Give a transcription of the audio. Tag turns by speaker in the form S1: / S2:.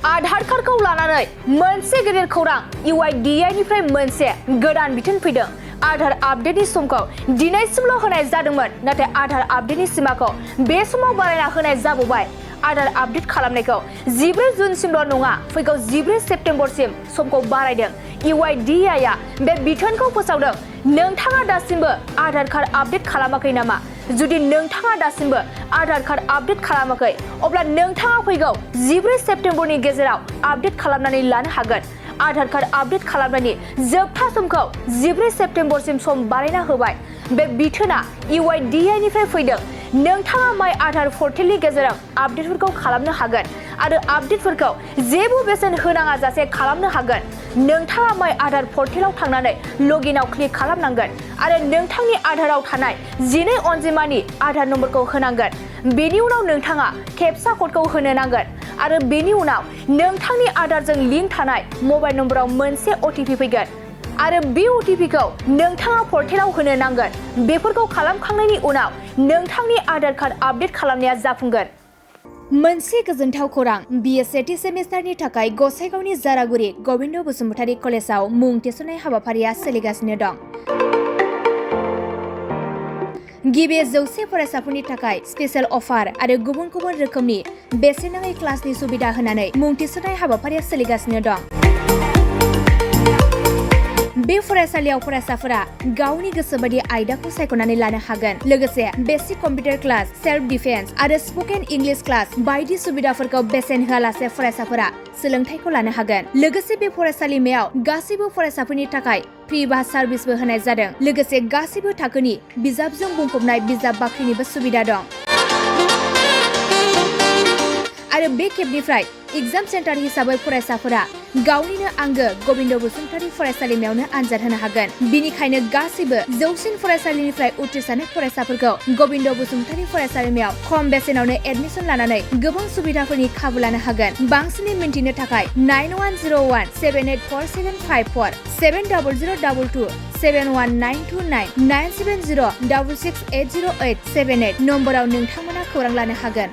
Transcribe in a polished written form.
S1: आधार कार्डखौ लानानै मोनसे गेदेर खौरां UIDAI निफ्राय मोनसे गोदान बिथोन फैदों। आधार आपडेटनि समखौ दिनैसिमल' होनाय जादोंमोन, नाथाय आधार आपडेटनि सिमाखौ बे समाव बारायना होनाय जाबावबाय। आधार आपडेट खालामनायखौ 14 जुनसिमल' नङा, फैगौ 14 सेप्तेम्बरसिम समखौ बारायदों। UIDAI आ बे बिथोनखौ फोसावदों। नोंथाङा दासिमबो आधार कार्ड आपडेट खालामाखै नामा? जुदि नोंथाङा दासिमबो आधार कार्ड आपडेट खालामाखै, अब्ला नोंथाङा फैगौ 14 सेप्तेम्बरनि गेजेराव आपडेट खालामनानै लानो हागोन। आधार कार्ड आपडेट खालामनायनि जोबथा समखौ 14 सेप्तेम्बरसिम सम बारायना होबाय। बे बिथोना UIDAI निफ्राय फैदों। नोंथाङा माइ आधार पर्टेलनि गेजेरजों आपडेटफोरखौ खालामनो हागोन आरो आपडेटफोरखौ जेबो बेसेन होनाङा जासे खालामनो हागोन। नोंथाङा माइ आधार पर्टेलाव थांनानै लगइनआव क्लिक खालामनांगोन आरो नोंथांनि आधाराव थानाय 12 अनजिमानि आधार नम्बरखौ होनांगोन। बेनि उनाव नोंथाङा केपचा क'डखौ होनो नांगोन आरो बेनि उनाव नोंथांनि आधारजों लिंक थानाय मबाइल नम्बराव मोनसे OTP फैगोन आरो बे OTPखौ नोंथाङा पर्टेलाव होनो नांगोन। बेफोरखौ खालामखांनायनि उनाव नोंथांनि आधार कार्ड आपडेट खालामनाया जाफुंगोन। मोनसे गोजोनथाव खौरां, BA सेथि सेमिस्टारनि थाखाय गसाइगावनि जारागुरि गबिन्द बसुमतारी कलेजाव मुं थिसननाय हाबाफारिया सोलिगासिनो दं। गिबि 100 फरायसाफोरनि थाखाय स्पेशेल अफार आरो गुबुन गुबुन रोखोमनि बेसेन नाङै क्लासनि सुबिदा होनानै मुं थिसननाय हाबाफारिया सोलिगासिनो दं। बे फरायसालियाव फरायसाफोरा गावनि गोसोबायदि आयदाखौ सायख'नानै लानो हागोन। लोगोसे basic computer class, self defence आरो स्पकेन इंलिश क्लास बायदि सुबिदाफोरखौ बेसेन होआलासे फरायसाफोरा सोलोंथायखौ लानो हागोन। लोगोसे बे फरायसालिमायाव गासैबो फरायसाफोरनि थाखाय फ्रि बास सार्भिसबो होनाय जादों। लोगोसे गासैबो थाखोनि बिजाबजों बुंफबनाय बिजाब बाख्रिनिबो सुबिदा दं। आरो बे खेबनिफ्राय एग्जाम सेन्टार हिसाबै फरायसाफोरा गावनिनो आंगो गबिन्द बसुमतारी फरायसालिमायावनो आनजाद होनो हागोन। बिनिखायनो गासैबो जौसिन फरायसालिनिफ्राय उथ्रिसारनाय फरायसाफोरखौ गबिन्द बसुमतारी फरायसालिमायाव खम बेसेनावनो एडमिसन लानानै गोबां सुबिदाफोरनि खाबु लानो हागोन। बांसिनै मिन्थिनो थाखाय 9101784754 70022 71929 97066808878 नम्बराव नोंथांमोना खौरां लानो हागोन।